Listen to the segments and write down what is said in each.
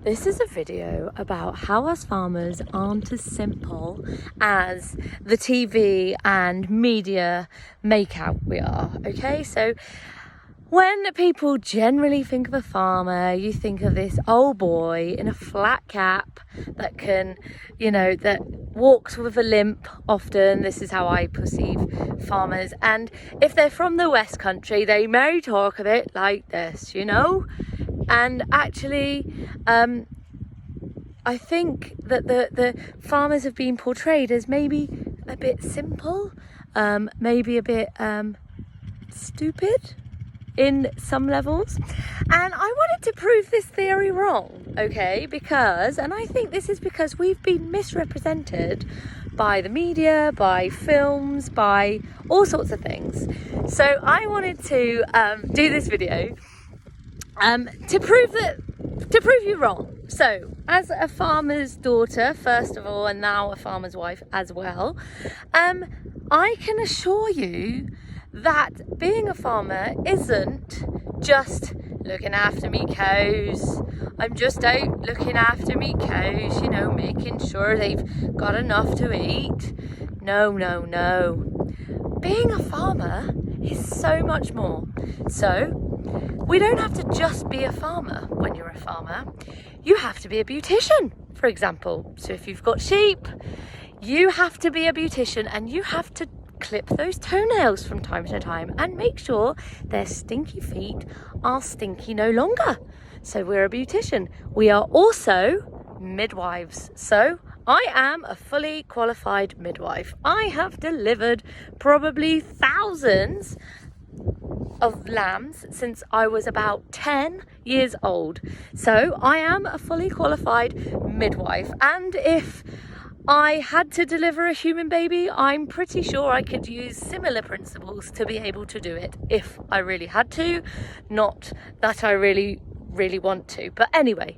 This is a video about how us farmers aren't as simple as the TV and media make out we are, okay? So when people generally think of a farmer, you think of this old boy in a flat cap that can, that walks with a limp often. This is how I perceive farmers. And if they're from the West Country, they may talk of it like this, And actually, I think that the farmers have been portrayed as maybe a bit simple, maybe a bit stupid in some levels. And I wanted to prove this theory wrong, okay? And I think this is because we've been misrepresented by the media, by films, by all sorts of things. So I wanted to do this video to prove you wrong. So, as a farmer's daughter, first of all, and now a farmer's wife as well, I can assure you that being a farmer isn't just looking after me cows. I'm just out looking after me cows, making sure they've got enough to eat. No. Being a farmer is so much more. So, we don't have to just be a farmer when you're a farmer. You have to be a beautician, for example. So if you've got sheep, you have to be a beautician and you have to clip those toenails from time to time and make sure their stinky feet are stinky no longer. So we're a beautician. We are also midwives. So I am a fully qualified midwife. I have delivered probably thousands of lambs since I was about 10 years old. So I am a fully qualified midwife, and if I had to deliver a human baby, I'm pretty sure I could use similar principles to be able to do it if I really had to, not that I really want to. But anyway,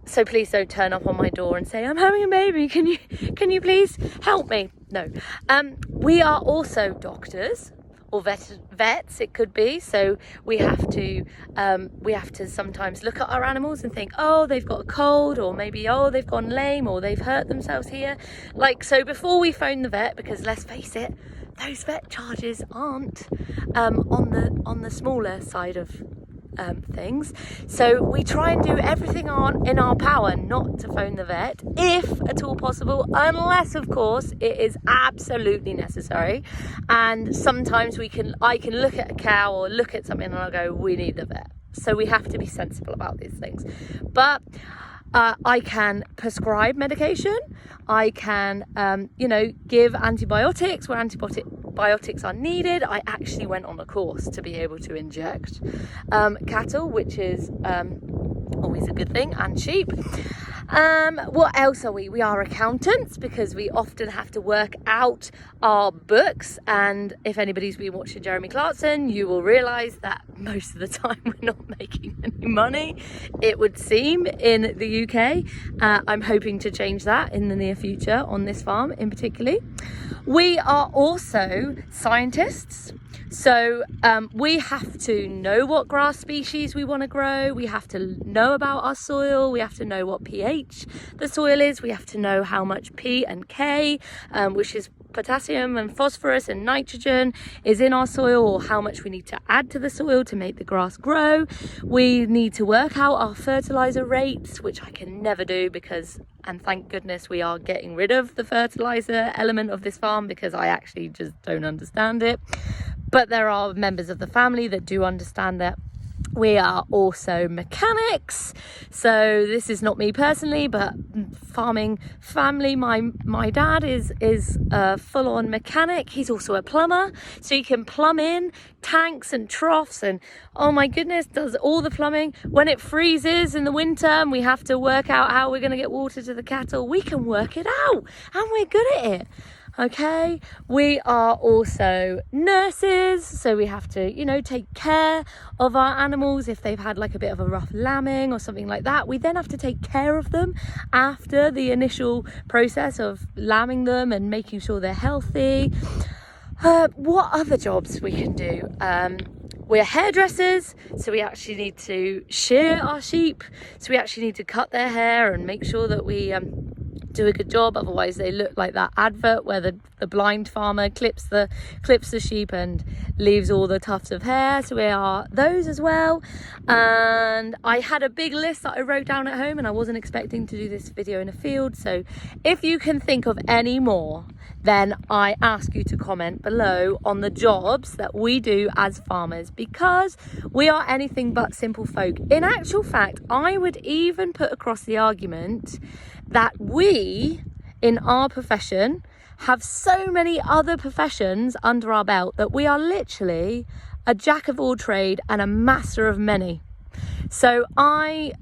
so please don't turn up on my door and say, I'm having a baby, can you please help me? No. We are also doctors, or vets it could be. So we have to sometimes look at our animals and think, oh, they've got a cold, or maybe, oh, they've gone lame, or they've hurt themselves here. So before we phone the vet, because let's face it, those vet charges aren't on the smaller side of things. So we try and do everything in our power not to phone the vet, if at all possible, unless of course it is absolutely necessary. And sometimes I can look at a cow or look at something and I'll go, we need the vet. So we have to be sensible about these things. But I can prescribe medication. I can, give antibiotics where antibiotics are needed. I actually went on a course to be able to inject cattle, which is always a good thing, and sheep. What else are we? We are accountants, because we often have to work out our books. And if anybody's been watching Jeremy Clarkson, you will realise that most of the time we're not making any money, it would seem, in the UK. I'm hoping to change that in the near future on this farm in particular. We are also scientists. So we have to know what grass species we want to grow. We have to know about our soil. We have to know what pH the soil is. We have to know how much P and K, which is potassium and phosphorus and nitrogen, is in our soil, or how much we need to add to the soil to make the grass grow. We need to work out our fertilizer rates, which I can never do and thank goodness we are getting rid of the fertilizer element of this farm, because I actually just don't understand it. But there are members of the family that do understand that. We are also mechanics. So this is not me personally, but farming family. My dad is a full-on mechanic. He's also a plumber. So he can plumb in tanks and troughs, and oh my goodness, does all the plumbing. When it freezes in the winter and we have to work out how we're going to get water to the cattle, we can work it out, and we're good at it. Okay, we are also nurses, so we have to, take care of our animals. If they've had like a bit of a rough lambing or something like that, we then have to take care of them after the initial process of lambing them and making sure they're healthy. What other jobs we can do? we're hairdressers, so we actually need to shear our sheep, so we actually need to cut their hair and make sure that we do a good job, otherwise they look like that advert where the blind farmer clips the sheep and leaves all the tufts of hair. So we are those as well. And I had a big list that I wrote down at home, and I wasn't expecting to do this video in a field, so if you can think of any more, then I ask you to comment below on the jobs that we do as farmers, because we are anything but simple folk. In actual fact, I would even put across the argument that we, in our profession, have so many other professions under our belt that we are literally a jack of all trade and a master of many. So I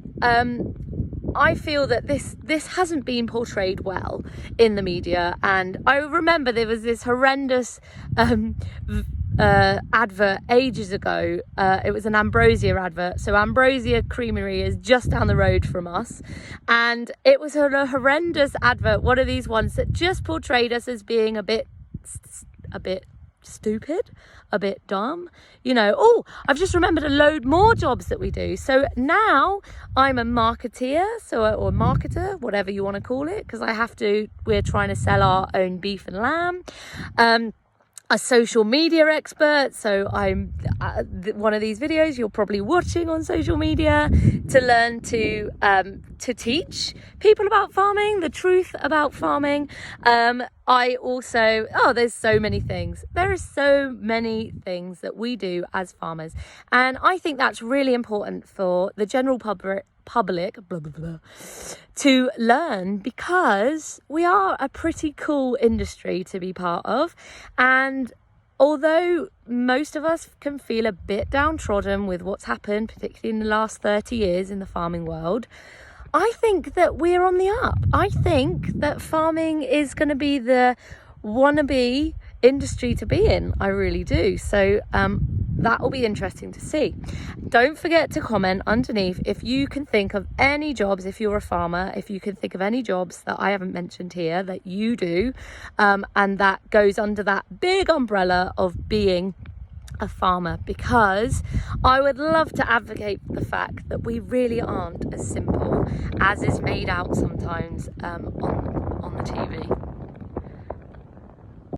feel that this hasn't been portrayed well in the media. And I remember there was this horrendous advert ages ago. It was an Ambrosia advert. So Ambrosia Creamery is just down the road from us, and it was a horrendous advert, one of these ones that just portrayed us as being a bit stupid, a bit dumb, you know. Oh, I've just remembered a load more jobs that we do. So now I'm a marketeer, or marketer, whatever you want to call it, because we're trying to sell our own beef and lamb. A social media expert, so I'm one of these videos you're probably watching on social media to learn to teach people about farming, the truth about farming. I also, there's so many things. There are so many things that we do as farmers, and I think that's really important for the general public blah, blah, blah, to learn, because we are a pretty cool industry to be part of. And although most of us can feel a bit downtrodden with what's happened, particularly in the last 30 years in the farming world, I think that we're on the up. I think that farming is going to be the wannabe industry to be in. I really do. So that will be interesting to see. Don't forget to comment underneath if you can think of any jobs, if you're a farmer, if you can think of any jobs that I haven't mentioned here that you do, and that goes under that big umbrella of being a farmer, because I would love to advocate for the fact that we really aren't as simple as is made out sometimes on the TV.